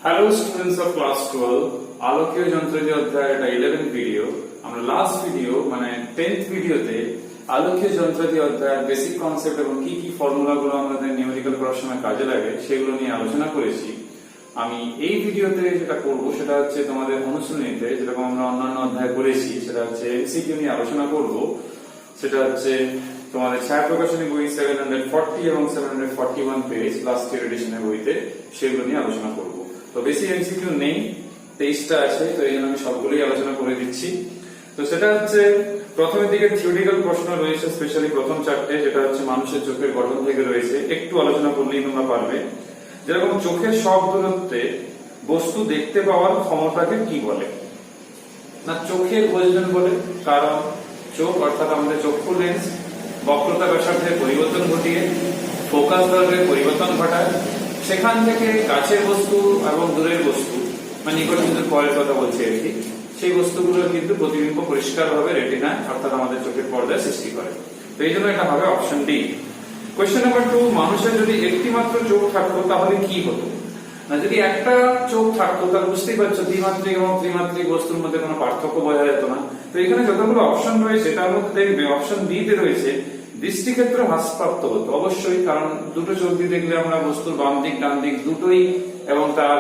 Hello students of class 12 আলোকীয় যন্ত্রাদি অধ্যায়ের এটা 11th video. আমরা লাস্ট ভিডিও মানে 10th ভিডিওতে আলোকীয় যন্ত্রাদি অধ্যায়ের বেসিক কনসেপ্ট এবং কি কি ফর্মুলাগুলো আমাদের নিউমেরিক্যাল করার সময় কাজে লাগে সেগুলো নিয়ে আলোচনা করেছি। আমি এই ভিডিওতে যেটা করব সেটা হচ্ছে তোমাদের অনুশীলনীতে যেরকম আমরা অন্যান্য অধ্যায় করেছি সেটা হচ্ছে এমসিকিউ নিয়ে আলোচনা করব। সেটা হচ্ছে তোমাদের ছায়া প্রকাশনী বই 740 এবং 741 পেজ লাস্ট ইয়ার এডিশনের বইতে সেগুলো নিয়ে আলোচনা করব। তো বেশি এমসিকিউ নেই, 23টা আছে, তো এই জন্য আমি সবগুলোই আলোচনা করে দিচ্ছি। তো সেটা হচ্ছে প্রথমের দিকে থিওরিটিক্যাল প্রশ্ন রয়েছে, স্পেশালি প্রথম চারটে, যেটা হচ্ছে মানুষের চোখের গঠন থেকে রয়েছে। একটু আলোচনা করলেই তোমরা পারবে। যেরকম চোখের সব দূরত্বে বস্তু দেখতে পাওয়ার ক্ষমতাকে কি বলে? না, চোখের প্রয়োজন বলে, কারণ চোখ অর্থাৎ আমাদের চক্ষু লেন্স বক্রতা ব্যাসার্ধের পরিবর্তন ঘটিয়ে ফোকাস দৈর্ঘ্যের পরিবর্তন ঘটায়। সেখান থেকে কাছের বস্তু এবং দূরের বস্তু মানে নিকট কিন্তু পরের কথা বলছি আর কি, সেই বস্তুগুলোর কিন্তু প্রতিবিম্ব পরিষ্কারভাবে রেটিনায় অর্থাৎ আমাদের চোখের পর্দায় সৃষ্টি করে। তো এই জন্য এটা হবে অপশন ডি। কোয়েশ্চেন নাম্বার 2, মানুষের যদি একটি মাত্র চোখ থাকতো তাহলে কি হতো? না, যদি একটা চোখ থাকতো তাহলে বুঝতেই পারছো দ্বিমাত্রিক এবং ত্রিমাত্রিক বস্তুর মধ্যে কোনো পার্থক্য বোঝা যেত না। তো এখানে যতগুলো অপশন রয়েছে তার মধ্যে দেখবে অপশন বি তে রয়েছে দৃষ্টিক্ষেত্র হ্রাসপ্রাপ্ত হতো। অবশ্যই, কারণ দুটো চোখ দিয়ে দেখলে আমরা বস্তুর বাম দিক ডান দিক দুটোই এবং তার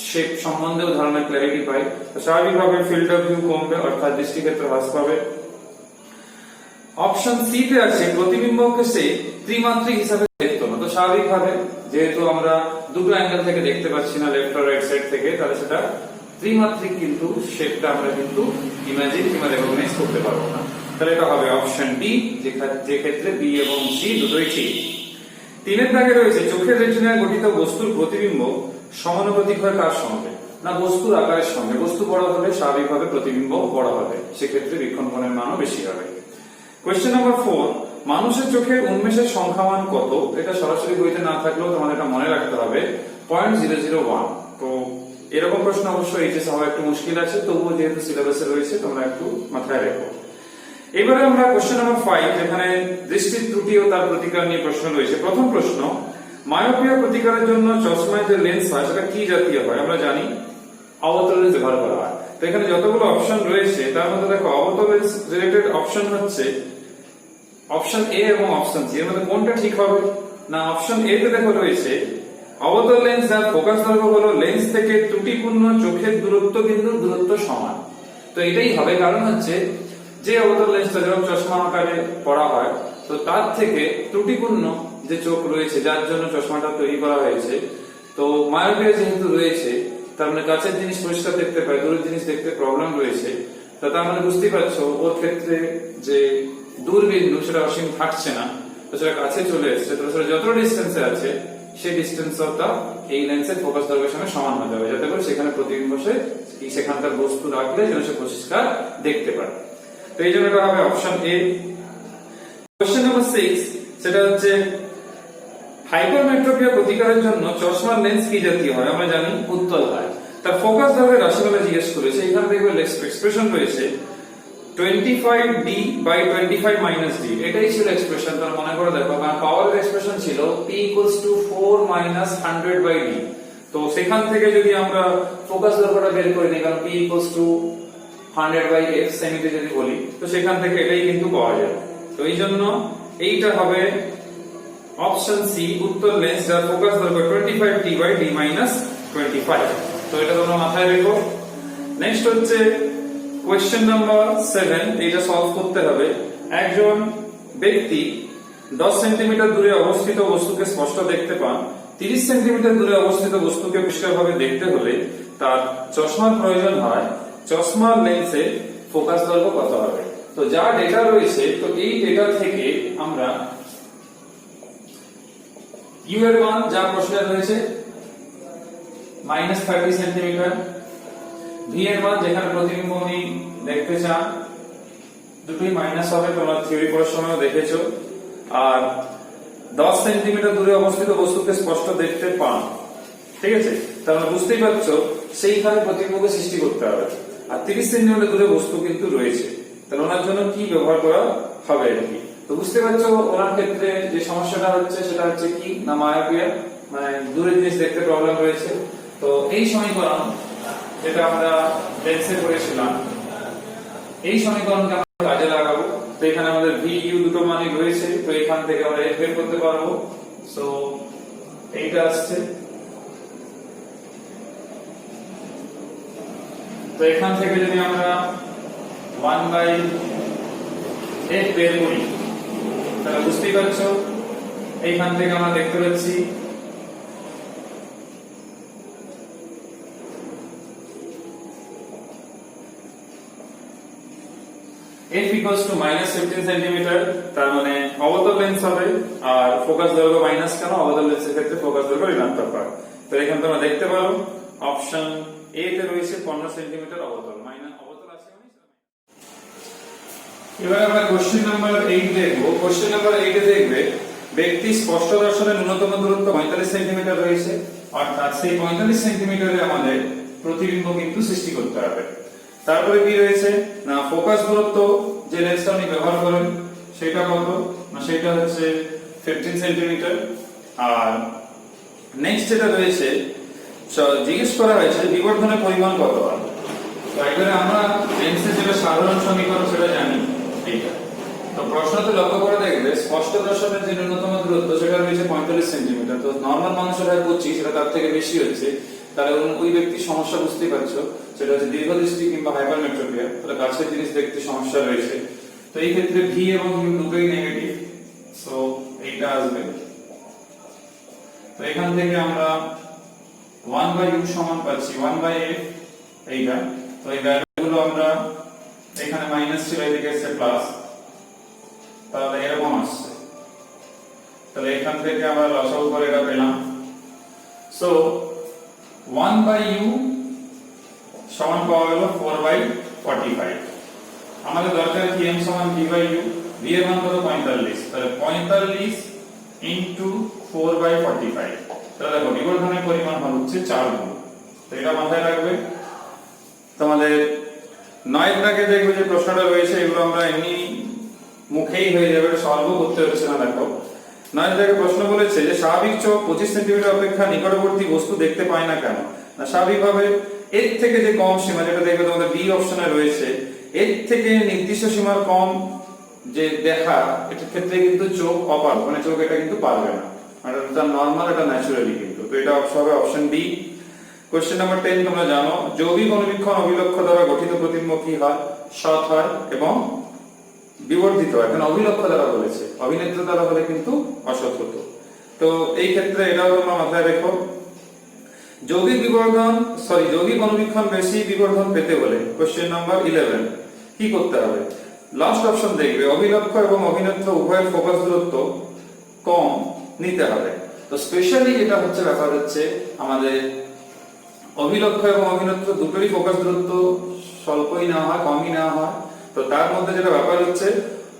শেপ সম্বন্ধেও ধারণা ক্ল্যারিটি পাই। তো স্বাভাবিকভাবে ফিল্ড অফ ভিউ কমবে অর্থাৎ দৃষ্টিক্ষেত্র হ্রাস পাবে। অপশন সি তে আছে প্রতিবিম্বকে সে ত্রিমাত্রিক হিসাবে দেখতো না। তো স্বাভাবিকভাবে যেহেতু আমরা দুটো অ্যাঙ্গেল থেকে দেখতে পাচ্ছি না, লেফট আর রাইট সাইড থেকে, তাহলে সেটা ত্রিমাত্রিক কিন্তু শেপটা আমরা কিন্তু ইমাজিন কিংবা রেকগনাইজ করতে পারবো না। তাহলে এটা হবে অপশন ডি, যে ক্ষেত্রে বি এবং সি দুটোই ঠিক। 3 এর দাগে রয়েছে চোখের রেটিনায় গঠিত বস্তুর প্রতিবিম্ব সমানুপাতিক হয় কার সঙ্গে? না, বস্তুর আকারের সঙ্গে। বস্তু বড় হলে স্বাভাবিকভাবে প্রতিবিম্ব বড় হবে, সেক্ষেত্রে বীক্ষণ কোণের মানও বেশি হবে। কোয়েশ্চেন নাম্বার 4, মানুষের চোখের উন্মেষের সংখ্যামান কত? এটা সরাসরি বইতে না থাকলেও তোমাদের এটা মনে রাখতে হবে, 0.001। তো এরকম প্রশ্ন অবশ্যই এইচএস হওয়া একটু মুশকিল আছে, তবুও যেহেতু সিলেবাসে রয়েছে তোমরা একটু মাথায় রেখো। এবারে আমরা কোয়েশ্চেন নাম্বার 5, যেখানে দৃষ্টির ত্রুটি ও তার প্রতিকার নিয়ে প্রশ্ন রয়েছে। প্রথম প্রশ্ন, মায়োপিয়া প্রতিকারের জন্য চশমায় যে লেন্স হয় সেটা কি জাতীয় হয়? আমরা জানি অবতল লেন্স ব্যবহার করা হয়। তো এখানে যতগুলো অপশন রয়েছে তার মধ্যে দেখো অবতল লেন্স রিলেটেড অপশন হচ্ছে অপশন এ এবং অপশন সি। এর মধ্যে কোনটা ঠিক হবে? না, অপশন এ তে দেখো রয়েছে অবতল লেন্স যার ফোকাস দৈর্ঘ্য হলো লেন্স থেকে ত্রুটিপূর্ণ চোখের দূরত্ব কিন্তু দূরত্ব সমান। তো এটাই হবে, কারণ হচ্ছে যে অবতল লেন্সটা যখন চশমা আকারে পড়া হয় তো তার থেকে ত্রুটিপূর্ণ যে চোখ রয়েছে যার জন্য চশমাটা তৈরি করা হয়েছে, তো মায়োপিয়া যেহেতু রয়েছে তার মানে কাছের জিনিস পরিষ্কার দেখতে পায়, দূরের জিনিস দেখতে প্রবলেম রয়েছে। তো তার মানে বুঝতেই পারছো ওর ক্ষেত্রে যে দূরবিন্দু সেটা অসীম থাকছে না, তো সেটা কাছে চলে এসছে। তো সেটা যত ডিস্টেন্সে আছে সেই ডিস্টেন্সটা এই লেন্সের ফোকাস দৈর্ঘ্যের সঙ্গে সমান হতে হবে, যাতে করে সেখানে প্রতিবিম্ব সেখানকার বস্তু রাখলে যেন সে পরিষ্কার দেখতে পারে। তো এই জন্য এটা হবে অপশন এ। কোশ্চেন নাম্বার 6, সেটা হচ্ছে হাইপারমেট্রোপিয়া প্রতিকারের জন্য চশমার লেন্স কি জাতীয় হয়? আমরা জানি উত্তল হয়। তার ফোকাস দৈর্ঘ্যের রাশিমালা জিজ্ঞেস করেছে। এখানে দেখবে এক্সপ্রেশন রয়েছে 25d/25 - d। এটাই ছিল এক্সপ্রেশন। তার মনে করে দেখো, কারণ পাওয়ারের এক্সপ্রেশন ছিল p = 4 - 100/d। তো সেখান থেকে যদি আমরা ফোকাস দৈর্ঘ্যটা বের করে নিই, কারণ p = 100/f সেমিতে যদি বলি, তো সেখান থেকে এটাই কিন্তু পাওয়া যায়। তো এই জন্য এইটা হবে অপশন সি, উত্তল লেন্স যার ফোকাস দৈর্ঘ্য 25d/d-25। তো এটা তোমরা মাথায় রেখো। নেক্সট হচ্ছে কোয়েশ্চেন নাম্বার 7, এটা সলভ করতে হবে। একজন ব্যক্তি 10 সেন্টিমিটার দূরে অবস্থিত বস্তুকে স্পষ্ট দেখতে পান। 30 সেন্টিমিটার দূরে অবস্থিত বস্তুকে পরিষ্কারভাবে দেখতে হলে তার চশমার প্রয়োজন হয়। চশমার লেন্সের ফোকাস দৈর্ঘ্য কত হবে? তো যা ডেটা রয়েছে, তো এই ডেটা থেকে আমরা ইউ এর মান যা প্রশ্নে রয়েছে -30 সেন্টিমিটার, ভি এর মান যেখানে প্রতিবিম্ব উনি দেখতে চান দুটোই মাইনাস হবে, তোমরা থিওরি পড়ার সময়ও দেখেছো। আর 10 সেন্টিমিটার দূরে অবস্থিত বস্তুকে স্পষ্ট দেখতে পান, ঠিক আছে? তাহলে বুঝতেই পারছো সেইখানে প্রতিবিম্বকে সৃষ্টি করতে হবে। আর 30 সেন্টিমিটার দূরে বস্তু কিন্তু রয়েছে, তাহলে ওনার জন্য কি ব্যবহার করা হবে আর কি? তো বুঝতে পারছো ওনার ক্ষেত্রে যে সমস্যাটা হচ্ছে সেটা হচ্ছে কি না, মায়োপিয়া, মানে দূরের জিনিস দেখতে প্রবলেম রয়েছে। তো এই সমীকরণ যেটা আমরা লেন্সে করেছিলাম, এই সমীকরণকে আমরা কাজে লাগাবো। তো এখানে আমাদের ভি ইউ দুটো মানই রয়েছে, তো এখান থেকে আমরা এফ বের করতে পারবো। সো এইটা আসছে, তো এখান থেকে যদি আমরা 1/f বের করি তাহলে বুঝতেই পারছো এইখান থেকে আমরা দেখতে পাচ্ছি f equals to -15 সেন্টিমিটার, তার মানে অবতল লেন্স হবে, আর ফোকাস দৈর্ঘ্য মাইনাস কেন, অবতল লেন্সের ক্ষেত্রে ফোকাস দৈর্ঘ্য ঋণাত্মক হয়। তো এখানে তোমরা দেখতে পারো অপশন এ তে রয়েছে 15 সেন্টিমিটার অবতল, অবতল আছে মানে। এবার আমরা কোশ্চেন নাম্বার 8 দেখব। কোশ্চেন নাম্বার 8 এ দেখবে ব্যক্তি স্পষ্ট দর্শনের ন্যূনতম দূরত্ব 45 সেন্টিমিটার রয়েছে, অর্থাৎ সেই 45 সেন্টিমিটারে আমাদের প্রতিবিম্ব কিন্তু সৃষ্টি করতে হবে। তারপরে কি রয়েছে না, ফোকাস দূরত্ব যে লেন্সটা আপনি ব্যবহার করেন সেটা কত না, সেটা হচ্ছে 15 সেন্টিমিটার। আর নেক্সট যেটা রয়েছে জিজ্ঞেস করা হয়েছে বিবর্ধনের পরিমাণ কত হয়। তো এবারে আমরা লেন্সের যেটা সাধারণ সমীকরণ সেটা জানি এইটা। তো প্রশ্নতে লক্ষ্য করে দেখবে স্পষ্ট দর্শনের যে ন্যূনতম দূরত্ব সেটা রয়েছে 45 সেন্টিমিটার। তো নরমাল মানুষের হয় 25, সেটা তার থেকে বেশি হচ্ছে, তাহলে ওই ব্যক্তির সমস্যা বুঝতেই পারছো, সেটা হচ্ছে দীর্ঘদৃষ্টি কিংবা হাইপারমেট্রোপিয়া, তাহলে কাছের জিনিস দেখতে সমস্যা রয়েছে। তো এই ক্ষেত্রে ভি এবং ইউ দুটোই নেগেটিভ, সো এইটা আসবে। তো এখান থেকে আমরা 1/u সমান পাচ্ছি 1/f এইটা। তো এই ভ্যালুগুলো আমরা এখানে মাইনাস ছিল, এদিকে এসে প্লাস, তাহলে এরকম আসছে। তাহলে এখান থেকে আমরা লসাগু করে এটা পেলাম। সো 1/u সমান পাওয়া গেল 4/45। আমাদের দরকার কি m সমান v/u, v এর মান কত 45, তাহলে 45 ইনটু 4/45, তাহলে দেখো বিবর্ধনের পরিমাণ হচ্ছে 4 গুণ। তো এটা মাথায় রাখবে। তোমাদের 9 দাগে দেখবে যে প্রশ্নটা রয়েছে, এগুলো আমরা এমনি মুখেই হয়ে যাবে, সলভ করতে হচ্ছে না। দেখো 9 দাগে প্রশ্ন বলেছে যে স্বাভাবিক চোখ 25 সেন্টিমিটার অপেক্ষা নিকটবর্তী বস্তু দেখতে পায় না কেন। না, স্বাভাবিকভাবে এর থেকে যে কম সীমা, যেটা দেখবে তোমাদের বি অপশনে রয়েছে, এর থেকে নির্দিষ্ট সীমার কম যে দেখা, এটার ক্ষেত্রে কিন্তু চোখ অপার, মানে চোখ এটা কিন্তু পারবে না, আর এটা নরমাল, এটা ন্যাচুরালি কিন্তু। তো এটা হবে অপশন বি। কোশ্চেন নাম্বার 10 তোমরা জানো যৌগিক অনুবীক্ষণ অভিলক্ষ দ্বারা গঠিত প্রতিবিম্ব কি হয়, সৎ হয় এবং বিবর্ধিত হয়। এখন অভিলক্ষ দ্বারা বলেছে, অভিনেত্র দ্বারা হলে কিন্তু অসৎ হতো। তো এই ক্ষেত্রে এটাও তোমরা মাথায় রেখো। যৌগিক অনুবীক্ষণ বেশি বিবর্ধন পেতে হলে কোশ্চেন নাম্বার 11 কি করতে হবে। লাস্ট অপশন দেখবে অভিলক্ষ এবং অভিনেত্র উভয়ের ফোকাস দূরত্ব কম নিতে হবে। তো স্পেশালি যেটা হচ্ছে ব্যাপার হচ্ছে আমাদের অভিলক্ষ এবং অভিনেত্র দুটোরই ফোকাস দূরত্ব স্বল্পই নেওয়া হয়, কমই নেওয়া হয়। তো তার মধ্যে যেটা ব্যাপার হচ্ছে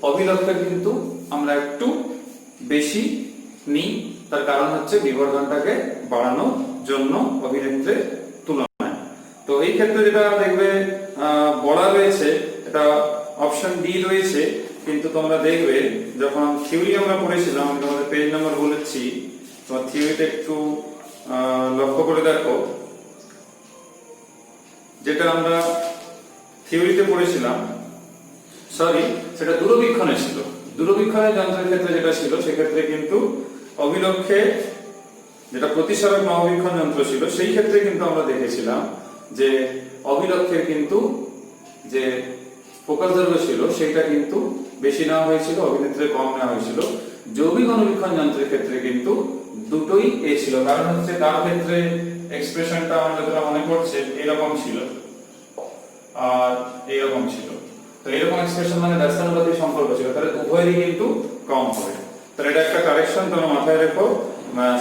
অভিলক্ষের কিন্তু আমরা একটু বেশি নিই, তার কারণ হচ্ছে বিবর্ধনটাকে বাড়ানোর জন্য অভিনেত্রের তুলনায়। তো এই ক্ষেত্রে যেটা দেখবে বলা রয়েছে, এটা অপশন ডি রয়েছে। কিন্তু তোমরা দেখবে যখন থিওরি আমরা পড়েছিলাম, আমি তোমাদের পেজ নাম্বার বলেছি, তোমার থিওরিতে একটু লক্ষ্য করে দেখো, যেটা আমরা থিওরিতে পড়েছিলাম, সরি সেটা দূরবীক্ষণে ছিল। দূরবীক্ষণের যন্ত্রের ক্ষেত্রে যেটা ছিল, সেক্ষেত্রে কিন্তু অভিলক্ষে যেটা প্রতিসারক নবীক্ষণ যন্ত্র ছিল, সেই ক্ষেত্রে কিন্তু আমরা দেখেছিলাম যে অভিলক্ষের কিন্তু যে ফোকাস দৈর্ঘ্য ছিল সেটা কিন্তু বেশি নেওয়া হয়েছিল, অভিনেত্রের কম নেওয়া হয়েছিল। যৌগিক অনুবীক্ষণ যন্ত্রের ক্ষেত্রে কিন্তু দুটোই এ ছিল, কারণ হচ্ছে তার ক্ষেত্রে এক্সপ্রেশনটা আমার যতটা মনে পড়ছে এরকম ছিল আর এরকম ছিল। তো এরকম এক্সপ্রেশন মানে ব্যস্তানুপাতিক সম্পর্ক ছিল, তাহলে উভয়েরই কিন্তু কম হবে। তাহলে এটা একটা কারেকশন তোমরা মাথায় রেখো।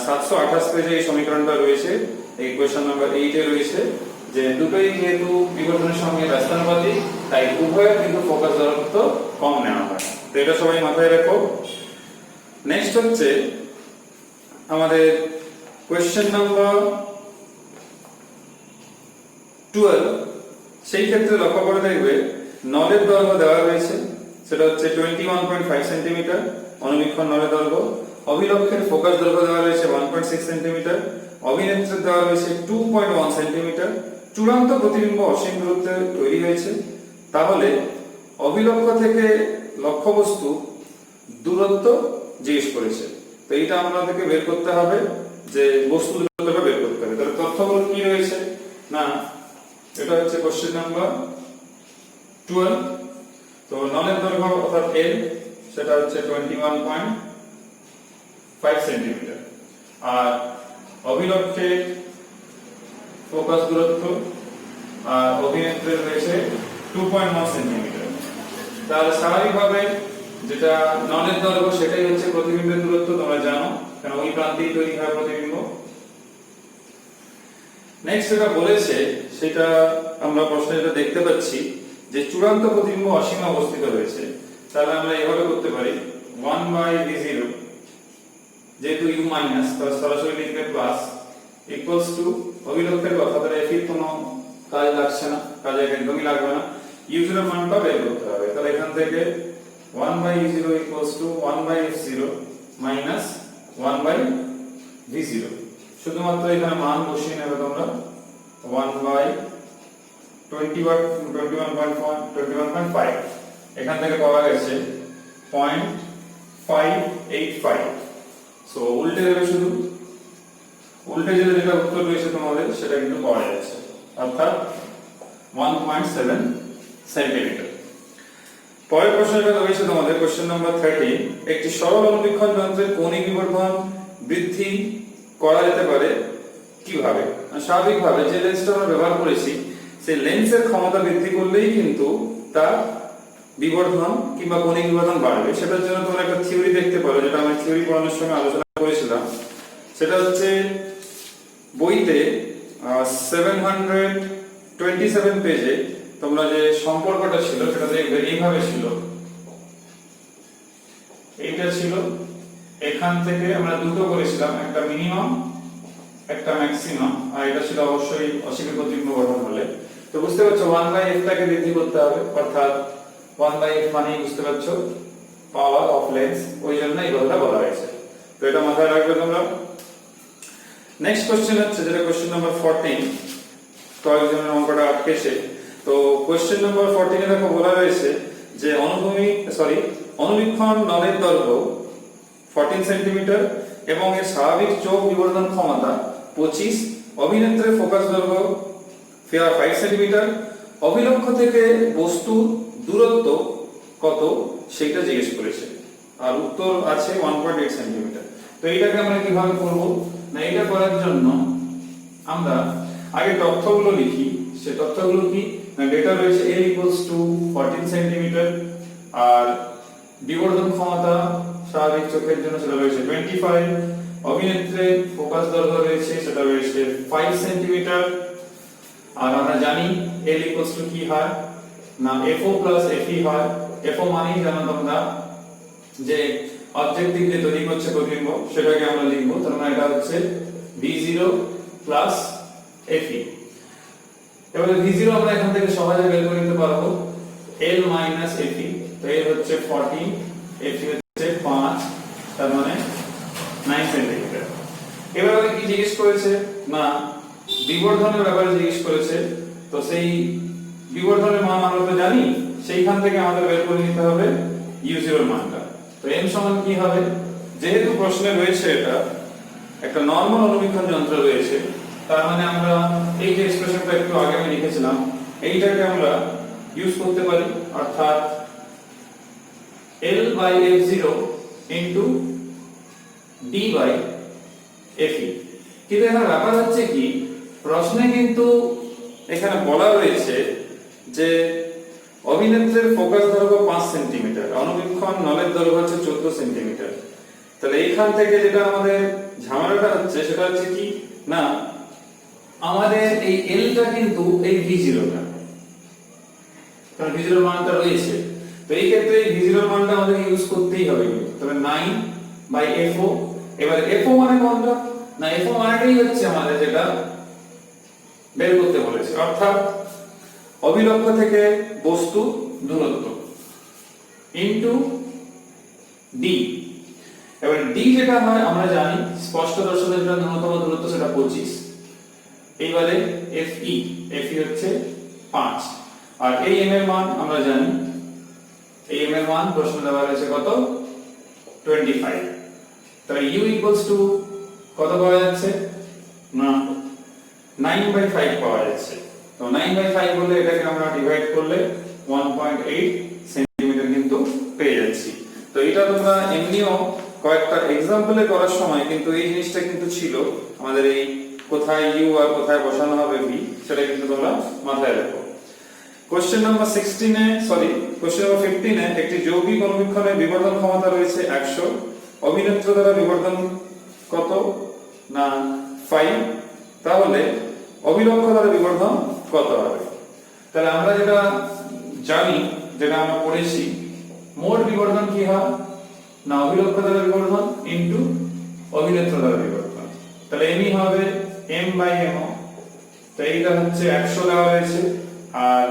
728 পেজে এই সমীকরণটা রয়েছে, এই কোশ্চেন নাম্বার 8 এ রয়েছে যে দুটোই যেহেতু বিবর্ধনের সঙ্গে ব্যস্তানুপাতিক, তাই উভয়ের কিন্তু ফোকাস দূরত্ব কম নেওয়া হয়। তো এটা সবাই মাথায় রেখো। নেক্সট হচ্ছে আমাদের কোশ্চেন নাম্বার 12। সেই ক্ষেত্রে লক্ষ্য করে দেখবে নলের দৈর্ঘ্য দেওয়া রয়েছে, সেটা হচ্ছে 21.5 সেন্টিমিটার অনুবীক্ষণ নলের দৈর্ঘ্য। অভিলক্ষের ফোকাস দৈর্ঘ্য দেওয়া রয়েছে 1.6 সেন্টিমিটার। অভিনেত্রের দেওয়া রয়েছে 2.1 সেন্টিমিটার, চূড়ান্ত প্রতিবিম্ব অসীম দূরত্বে তৈরি হয়েছে, তাহলে অভিলক্ষ থেকে লক্ষ্যবস্তু দূরত্ব জিজ্ঞেস করেছে। তো এইটা আমাদেরকে বের করতে হবে, যে বস্তু দূরত্বটা বের করতে হবে। তাহলে তথ্যগুলো কি রয়েছে না, এটা হচ্ছে কোশ্চেন নাম্বার 12। তো নলের দৈর্ঘ্য অর্থাৎ L সেটা হচ্ছে 21.5 সেন্টিমিটার, আর অভিলক্ষে ফোকাস দূরত্ব আর অভিনেত্রের রয়েছে 2.1 সেন্টিমিটার। তাহলে স্বাভাবিকভাবে যেটা নলের দৈর্ঘ্য সেটাই হচ্ছে প্রতিবিম্বের দূরত্ব, তোমরা জানো, কারণ ওই প্রান্তেই তৈরি হয় প্রতিবিম্ব। নেক্সট যেটা বলেছে সেটা আমরা প্রশ্নে যেটা দেখতে পাচ্ছি যে চূড়ান্ত প্রতিবিম্ব অসীমে অবস্থিত রয়েছে। তাহলে আমরা এভাবে করতে পারি 1/v0, যেহেতু u মাইনাস তাহলে সরাসরি লিখবে প্লাস, ইকুয়ালস টু অভিলক্ষের কথা, তাহলে f এর কোনো কাজ লাগছে না, কাজে একদমই লাগবে না, u0 এর মানটা বের করতে হবে। তাহলে এখান থেকে 1/u0 equals to 1/f0 minus 1/v0। শুধুমাত্র এখানে মান বসিয়ে নেবে তোমরা, 1/21.5 এখান থেকে পাওয়া গেছে 0.585। সো উল্টে দেবে, শুধু উল্টে দিলে যেটা উত্তর রয়েছে তোমাদের সেটা কিন্তু পাওয়া যাচ্ছে, অর্থাৎ 1.7 সেন্টিমিটার। পরের প্রশ্নটা রয়েছে তোমাদের কোশ্চেন নাম্বার 13। একটি সরল অনুবীক্ষণ যন্ত্রের কৌণিক বিবর্ধন বৃদ্ধি করা যেতে পারে কিভাবে? স্বাভাবিকভাবে যে লেন্সটা আমরা ব্যবহার করেছি সেই লেন্সের ক্ষমতা বৃদ্ধি করলেই কিন্তু তার বিবর্ধন কিংবা কৌণিক বিবর্ধন বাড়বে। সেটার জন্য তোমরা একটা থিওরি দেখতে পারো, যেটা আমরা থিওরি পড়ানোর সময় আলোচনা করেছিলাম। সেটা হচ্ছে বইতে 727 পেজে তোমরা যে সম্পর্কটা ছিল সেটা দেখবে এইভাবে ছিল। এইটা ছিল, এখান থেকে আমরা দুটো করেছিলাম, একটা মিনিমাম একটা ম্যাক্সিমাম, আর এটা ছিল অবশ্যই অসীমে প্রতিবিম্ব গঠন হলে। তো বুঝতে পারছো 1/f টাকে বৃদ্ধি করতে হবে, অর্থাৎ 1/f মানে বুঝতে পারছো পাওয়ার অফ লেন্স, ওই জন্য এই কথাটা বলা হয়েছে। তো এটা মাথায় রাখবে তোমরা। নেক্সট কোশ্চেন হচ্ছে যেটা কোশ্চেন নাম্বার 14, কয়েকজনের অঙ্কটা আটকেছে। তো কোশ্চেন নাম্বার 14 এ দেখো বলা রয়েছে যে অনুবীক্ষণ নলের দৈর্ঘ্য 14 সেন্টিমিটার এবং এর স্বাভাবিক চোখ বিবর্ধন ক্ষমতা 25, অভিনেত্রের ফোকাস দৈর্ঘ্য 5 সেন্টিমিটার, অভিলক্ষ থেকে বস্তুর দূরত্ব কত সেটা জিজ্ঞেস করেছে, আর উত্তর আছে 1.8 সেন্টিমিটার। তো এইটাকে আমরা কিভাবে করব না, এটা করার জন্য আমরা আগে তথ্যগুলো লিখি। সে তথ্যগুলো কি না, ডেটা রয়েছে L equals to 14 সেন্টিমিটার, আর বিবর্ধন ক্ষমতা স্বাভাবিক চোখের জন্য সেটা রয়েছে 25, অভিনেত্রের ফোকাস দৈর্ঘ্য রয়েছে সেটা রয়েছে 5 সেন্টিমিটার, আর আমরা জানি L equals to কি হয় না FO plus FE হয়। FO মানে জানো তোমরা যে অবজেক্টিভ যে তৈরি করছে প্রতিবিম্ব সেটাকে আমরা লিখবো, তার মানে এটা হচ্ছে V0 plus FE। এবারে V0 আমরা এখান থেকে সহজে বের করে নিতে পারবো, L minus FE। তো L হচ্ছে 14, FE হচ্ছে 5, তার মানে 9 সেন্টিমিটার। এবারে কি জিজ্ঞেস করেছে না বিবর্ধনের ব্যাপারে জিজ্ঞেস করেছে। তো সেই বিবর্ধনের মান আমরা তো জানি, সেইখান থেকে আমাদের বের করে নিতে হবে u0 এর মানটা। তো m সমান কি হবে, যেহেতু প্রশ্নে রয়েছে এটা একটা নরমাল অনুবীক্ষণ যন্ত্র রয়েছে, তার মানে আমরা এই যে এক্সপ্রেশনটা একটু আগে আমি লিখেছিলাম এইটাকে আমরা ইউজ করতে পারি, অর্থাৎ L/f0 into d/fe। কিন্তু এখানে ব্যাপার হচ্ছে কি, প্রশ্নে কিন্তু এখানে বলা রয়েছে যে অভিনেত্রের ফোকাস দৈর্ঘ্য 5 সেন্টিমিটার, অনুবীক্ষণ নলের দৈর্ঘ্য হচ্ছে 14 সেন্টিমিটার। তাহলে এইখান থেকে যেটা আমাদের ঝামেলাটা হচ্ছে সেটা হচ্ছে কি না আমাদের এই L টা কিন্তু এই V0 টা, কারণ V0 এর মানটা রয়েছে। তো এই ক্ষেত্রে এই V0 এর মানটা আমাদের ইউজ করতেই হবে। তবে 9/FO। এবার FO মানে কোনটা না, FO মানেটাই হচ্ছে আমাদের যেটা বের করতে বলেছে, অর্থাৎ অভিলক্ষ থেকে বস্তু দূরত্ব ইনটু d। এবার ডি যেটা হয় আমরা জানি স্পষ্ট দর্শনের জন্য ন্যূনতম দূরত্ব সেটা 25। এইবারে FE হচ্ছে 5 আর এই m এর মান আমরা জানি এই m এর মান প্রশ্ন দেওয়া হয়েছে কত 25। তাহলে u ইকুয়ালস টু কত পাওয়া যাচ্ছে না 9/5 পাওয়া যাচ্ছে। তো 9/5 বলে এটাকে আমরা ডিভাইড করলে 1.8 সেন্টিমিটার কিন্তু পেয়ে যাচ্ছি। তো এটা তোমরা এমনিও কয়েকটা एग्जांपले করার সময় কিন্তু এই জিনিসটা কিন্তু ছিল আমাদের এই কোথায় u আর কোথায় বসানো হবে v সেটা কিন্তু তোমরা মাথায় রাখো। কোশ্চেন নাম্বার 16 এ কোশ্চেন নাম্বার 15 এ একটি যৌগিক অনুবীক্ষণের বিবর্ধন ক্ষমতা রয়েছে 100, অভিনেত্র দ্বারা বিবর্ধন কত না 5, তাহলে অভিলক্ষ দ্বারা বিবর্ধন কত হবে? তাহলে আমরা যেটা জানি যেটা আমরা পড়েছি মোট বিবর্ধন কি হয় না অভিলক্ষ দ্বারা বিবর্ধন ইনটু অভিনেত্র দ্বারা বিবর্ধন। তাহলে m হবে m/mo, তো এইটা হচ্ছে 100 দেওয়া হয়েছে আর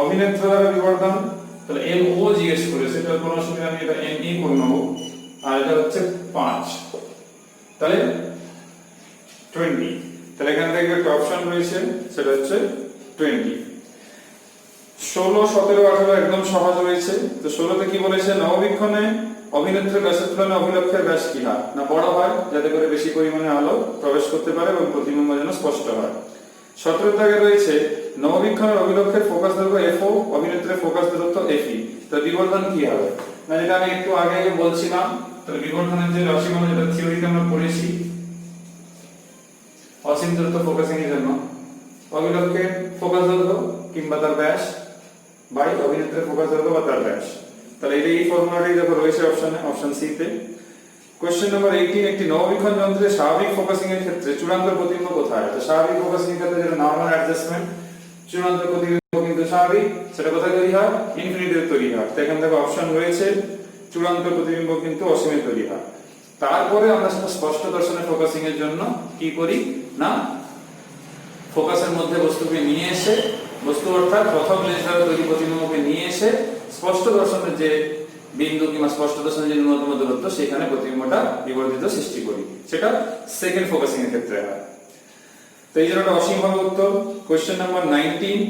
অভিনেত্র দ্বারা বিবর্ধন তাহলে mo জিজ্ঞেস করেছে, তাহলে কোনো অসুবিধা নেই, এটা me করে নেব আর এটা হচ্ছে 5 তাহলে 20। তাহলে এখান থেকে একটা অপশন রয়েছে সেটা হচ্ছে 20। 16, 17, 18 একদম সহজ রয়েছে। তো 16 তে কি বলেছে নববীক্ষণে অভিনেত্রের ব্যাসের তুলনায় অভিলক্ষের ব্যাস কি হয় না বড় হয় যাতে করে বেশি পরিমাণে আলো প্রবেশ করতে পারে এবং প্রতিবিম্ব যেন স্পষ্ট হয়। 17 দাগে রয়েছে নববীক্ষণের অভিলক্ষের ফোকাস দৈর্ঘ্য FO, অভিনেত্রের ফোকাস দূরত্ব FE। তো বিবর্ধন কি হবে না যেটা আমি একটু আগে বলছিলাম, তাহলে বিবর্ধনের যে রাশিমালা যেটা থিওরিতে আমরা পড়েছি অসীম দূরত্ব ফোকাসিং এর জন্য অভিলক্ষের ফোকাস দৈর্ঘ্য কিংবা তার ব্যাস বাই অভিনেত্রের ফোকাস দৈর্ঘ্য বা তার ব্যাস। তাহলে এই ফর্মুলাটাই দেখো রয়েছে অপশন সি তে। কোশ্চেন নাম্বার 18 একটি নববীক্ষণ যন্ত্রে স্বাভাবিক ফোকাসিং এর ক্ষেত্রে চূড়ান্ত প্রতিবিম্ব কোথায়? তো স্বাভাবিক ফোকাসিং এর ক্ষেত্রে যেটা নরমাল অ্যাডজাস্টমেন্ট চূড়ান্ত প্রতিবিম্ব কিন্তু স্বাভাবিক সেটা কোথায় তৈরি হয় ইনফিনিটিতে তৈরি হয়। তো এখান থেকে অপশন রয়েছে চূড়ান্ত প্রতিবিম্ব কিন্তু অসীমে তৈরি হয়। তারপরে আমরা সেটা স্পষ্ট দর্শনের ফোকাসিং এর জন্য কি করি না ফোকাসের মধ্যে বস্তুকে নিয়ে এসে বস্তু অর্থাৎ প্রথম লেন্স দ্বারা তৈরি প্রতিবিম্বকে নিয়ে এসে স্পষ্ট দর্শনের যে বিন্দু কিংবা স্পষ্ট দর্শনের যে ন্যূনতম দূরত্ব সেখানে প্রতিবিম্বটা বিবর্ধিত সৃষ্টি করি, সেটা সেকেন্ড ফোকাসিং এর ক্ষেত্রে হয়। তো এই জন্য অসীম হবে উত্তর। কোশ্চেন নাম্বার 19,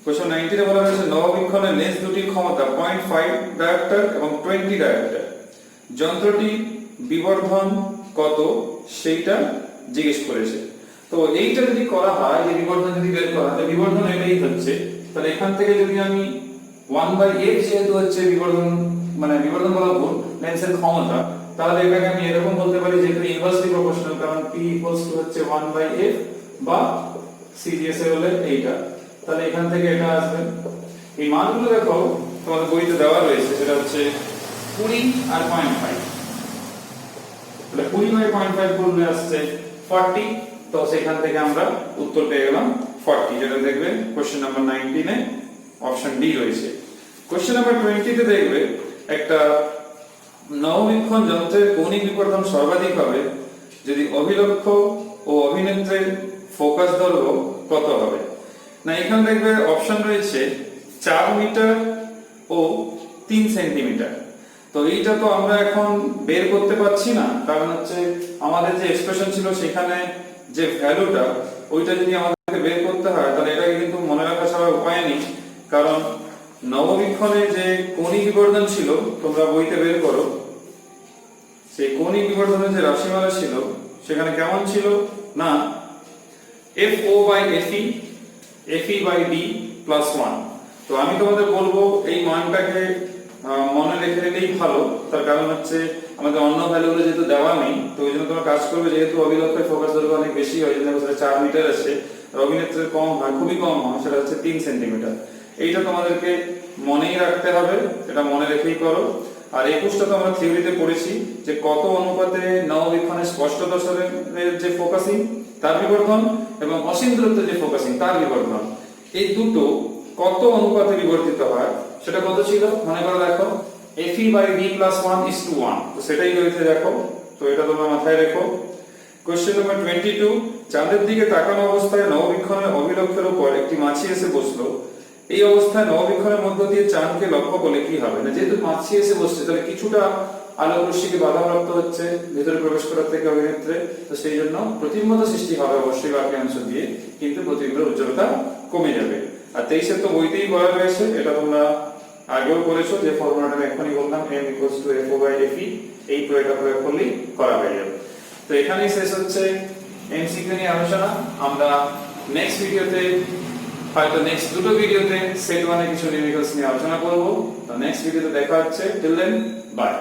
কোশ্চেন 19 এ বলা হয়েছে নববীক্ষণের লেন্স দুটির ক্ষমতা 0.5 ডায়োপ্টার এবং 20 ডায়োপ্টার, যন্ত্রটি বিবর্ধন কত সেইটা জিজ্ঞেস করেছে। তো এইটা যদি করা হয় যে বিবর্ধন যদি বের করা হয় বিবর্ধন এটাই হচ্ছে, তাহলে এখান থেকে যদি আমি 1/f যেহেতু হচ্ছে বিবর্ধন মানে বিবর্ধন বলা ভুল লেন্সের ক্ষমতা, তাহলে এটাকে আমি এরকম বলতে পারি যেহেতু ইনভার্সলি প্রপোর্শনাল, কারণ p হচ্ছে 1/f বা সিজিএস এর হলে এইটা, তাহলে এখান থেকে এটা আসবে। এই মানগুলো দেখো তোমাদের বইতে দেওয়া রয়েছে সেটা হচ্ছে 20 আর 0.5, তাহলে 20/0.5 করলে আসছে 40। তো সেখান থেকে আমরা উত্তর পেয়ে গেলাম 40, যেটা দেখবে question number 19 A option D রয়েছে। কোশ্চেন নাম্বার 20 তে দেখবে একটা নববীক্ষণ যন্ত্রের কৌণিক বিবর্ধন সর্বাধিক হবে যদি অভিলক্ষ ও অভিনেত্রের ফোকাস দৈর্ঘ্য কত হবে না এখানে দেখবে অপশন রয়েছে 4 মিটার ও 3 সেন্টিমিটার। তো এইটা তো আমরা এখন বের করতে পারছি না, কারণ হচ্ছে আমাদের যে এক্সপ্রেশন ছিল সেখানে যে ভ্যালুটা ওইটা যদি আমাদেরকে বের করতে হয় তাহলে এটাকে কিন্তু মনে রাখা ছাড়া উপায় নেই, কারণ নববীক্ষণে যে কৌণিক বিবর্ধন ছিল তোমরা বইতে বের করো, সেই কৌণিক বিবর্ধনের যে রাশিমালা ছিল সেখানে কেমন ছিল না FO/FE FE/D + 1। তো আমি তোমাদের বলবো এই মানটাকে মনে রেখে নিলেই ভালো, তার কারণ হচ্ছে আমাদের অন্য ভ্যালুগুলো যেহেতু দেওয়া নেই, তো ওই জন্য তোমরা কাজ করবে যেহেতু অভিলক্ষের ফোকাস দৈর্ঘ্য অনেক বেশি হয়, যেমন 4 মিটার আছে, অভিনেত্রের কম হয় খুবই কম হয় সেটা হচ্ছে 3 সেন্টিমিটার। এইটা তোমাদেরকে মনেই রাখতে হবে, এটা মনে রেখেই করো। আর 21টা তো আমরা থিওরিতে পড়েছি যে কত অনুপাতে নববীক্ষণের স্পষ্ট দর্শনের যে ফোকাসিং তার বিবর্ধন এবং অসীম দূরত্বের যে ফোকাসিং তার বিবর্ধন, এই দুটো কত অনুপাতে বিবর্তিত হয় সেটা কত ছিল মনে করে দেখো FE/D + 1:1, তো সেটাই হয়েছে দেখো। তো এটা তোমরা মাথায় রেখো। কোশ্চেন নাম্বার 22, চাঁদের দিকে তাকানো অবস্থায় নববীক্ষণের অভিলক্ষের উপর একটি মাছি এসে বসলো, এই অবস্থায় নববীক্ষণের মধ্য দিয়ে চাঁদকে লক্ষ্য করলে কি হবে না যেহেতু মাছি এসে বসছে তাহলে কিছুটা আলোক রশ্মিকে বাধাপ্রাপ্ত হচ্ছে ভিতরে প্রবেশ করার থেকে অভিনেত্রে, তো সেই জন্য প্রতিবিম্ব অংশ হবে অবশ্যই বাকি অংশ দিয়ে, কিন্তু প্রতিবিম্বের উজ্জ্বলতা কমে যাবে। আর 23 তো বইতেই বলা রয়েছে, এটা তোমরা আগেও করেছো, যে ফর্মুলাটা আমি এখনই বললাম m = FO/FE, এই প্রয়োগটা প্রয়োগ করলেই করা হয়ে যাবে। তো এখানেই শেষ হচ্ছে এমসিকিউ নিয়ে আলোচনা। আমরা নেক্সট ভিডিওতে, হয়তো নেক্সট দুটো ভিডিওতে সেট 1 এর কিছু নিউমেরিক্যালস নিয়ে আলোচনা করব। তো নেক্সট ভিডিওতে দেখা হচ্ছে। Till then, by.